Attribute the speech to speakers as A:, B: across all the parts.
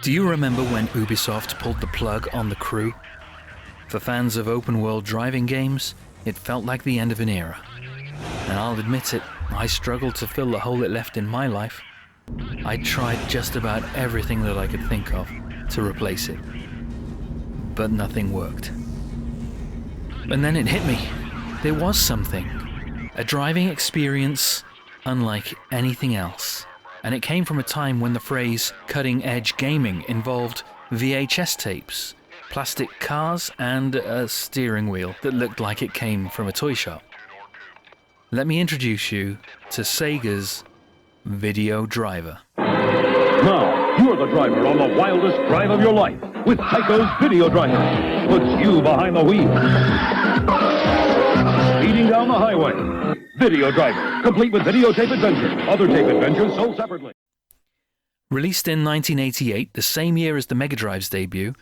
A: Do you remember when Ubisoft pulled the plug on the Crew? For fans of open-world driving games, it felt like the end of an era. And I'll admit it, I struggled to fill the hole it left in my life. I tried just about everything that I could think of to replace it. But nothing worked. And then it hit me. There was something. A driving experience unlike anything else. And it came from a time when the phrase cutting-edge gaming involved VHS tapes, plastic cars, and a steering wheel that looked like it came from a toy shop. Let me introduce you to Sega's Video Driver.
B: Now, you're the driver on the wildest drive of your life with Tyco's Video Driver. Puts you behind the wheel. Speeding down the highway. Video Driver, complete with videotape adventure. Other tape adventures sold separately.
A: Released in 1988, the same year as the Mega Drive's debut,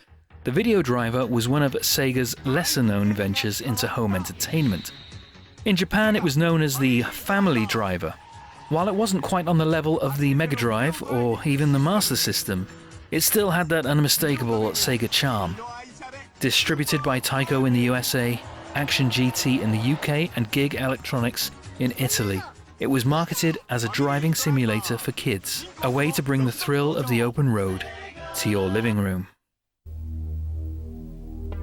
A: the Video Driver was one of Sega's lesser-known ventures into home entertainment. In Japan, it was known as the Family Driver. While it wasn't quite on the level of the Mega Drive or even the Master System, it still had that unmistakable Sega charm. Distributed by Tyco in the USA, Action GT in the UK, and Gig Electronics in Italy, it was marketed as a driving simulator for kids, a way to bring the thrill of the open road to your living room.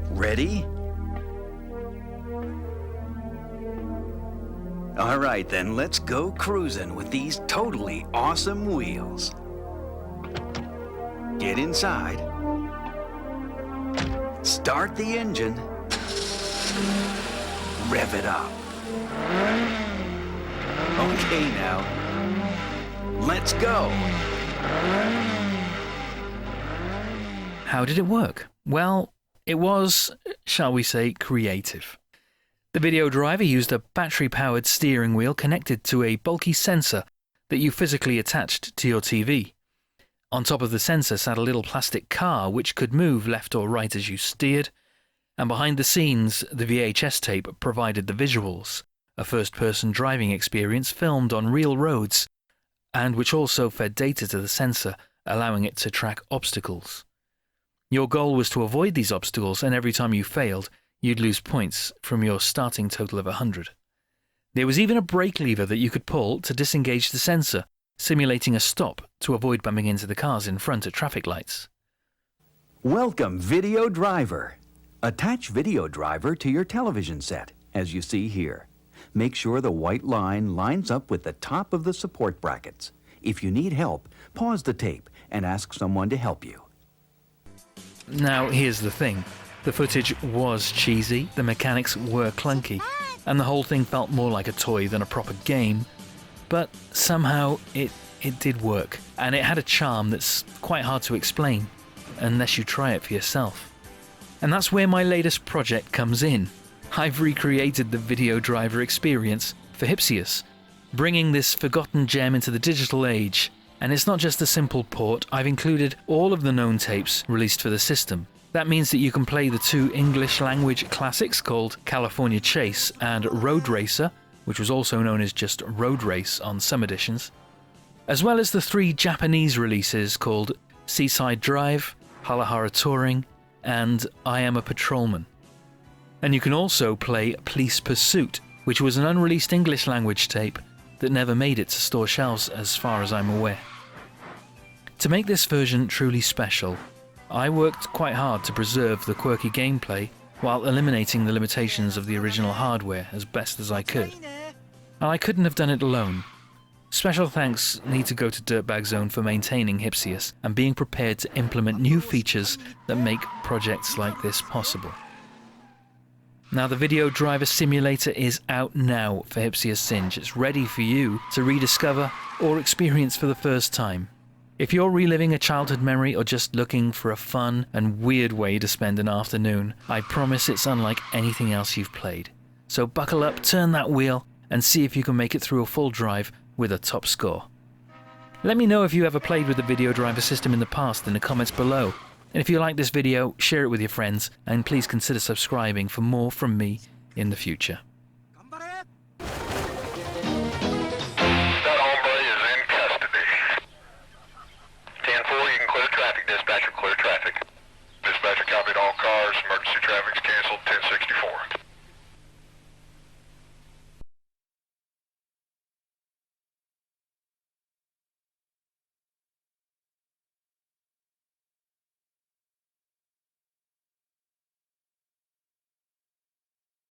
C: Ready? All right then, let's go cruising with these totally awesome wheels. Get inside. Start the engine. Rev it up. Okay now. Let's go.
A: How did it work? Well, it was, shall we say, creative. The Video Driver used a battery-powered steering wheel connected to a bulky sensor that you physically attached to your TV. On top of the sensor sat a little plastic car which could move left or right as you steered, and behind the scenes, the VHS tape provided the visuals, a first-person driving experience filmed on real roads, and which also fed data to the sensor, allowing it to track obstacles. Your goal was to avoid these obstacles, and every time you failed, you'd lose points from your starting total of 100. There was even a brake lever that you could pull to disengage the sensor, simulating a stop to avoid bumping into the cars in front at traffic lights.
C: Welcome, Video Driver. Attach Video Driver to your television set, as you see here. Make sure the white line lines up with the top of the support brackets. If you need help, pause the tape and ask someone to help you.
A: Now, here's the thing. The footage was cheesy, the mechanics were clunky, and the whole thing felt more like a toy than a proper game, but somehow it did work, and it had a charm that's quite hard to explain, unless you try it for yourself. And that's where my latest project comes in. I've recreated the Video Driver experience for Hypseus, bringing this forgotten gem into the digital age. And it's not just a simple port, I've included all of the known tapes released for the system. That means that you can play the 2 English language classics called California Chase and Road Racer, which was also known as just Road Race on some editions, as well as the 3 Japanese releases called Seaside Drive, Halahara Touring, and I Am a Patrolman. And you can also play Police Pursuit, which was an unreleased English language tape that never made it to store shelves as far as I'm aware. To make this version truly special, I worked quite hard to preserve the quirky gameplay while eliminating the limitations of the original hardware as best as I could. And I couldn't have done it alone. Special thanks need to go to Dirtbag Zone for maintaining Hypseus and being prepared to implement new features that make projects like this possible. Now, the Video Driver Simulator is out now for Hypseus Singe. It's ready for you to rediscover or experience for the first time. If you're reliving a childhood memory or just looking for a fun and weird way to spend an afternoon, I promise it's unlike anything else you've played. So buckle up, turn that wheel, and see if you can make it through a full drive with a top score. Let me know if you ever played with the Video Driver system in the past in the comments below. And if you like this video, share it with your friends, and please consider subscribing for more from me in the future.
D: That hombre is in custody. 10-4, you can clear traffic, dispatch.
E: Dispatcher, clear traffic. Dispatcher copied all cars. Emergency traffic's canceled. 10-6.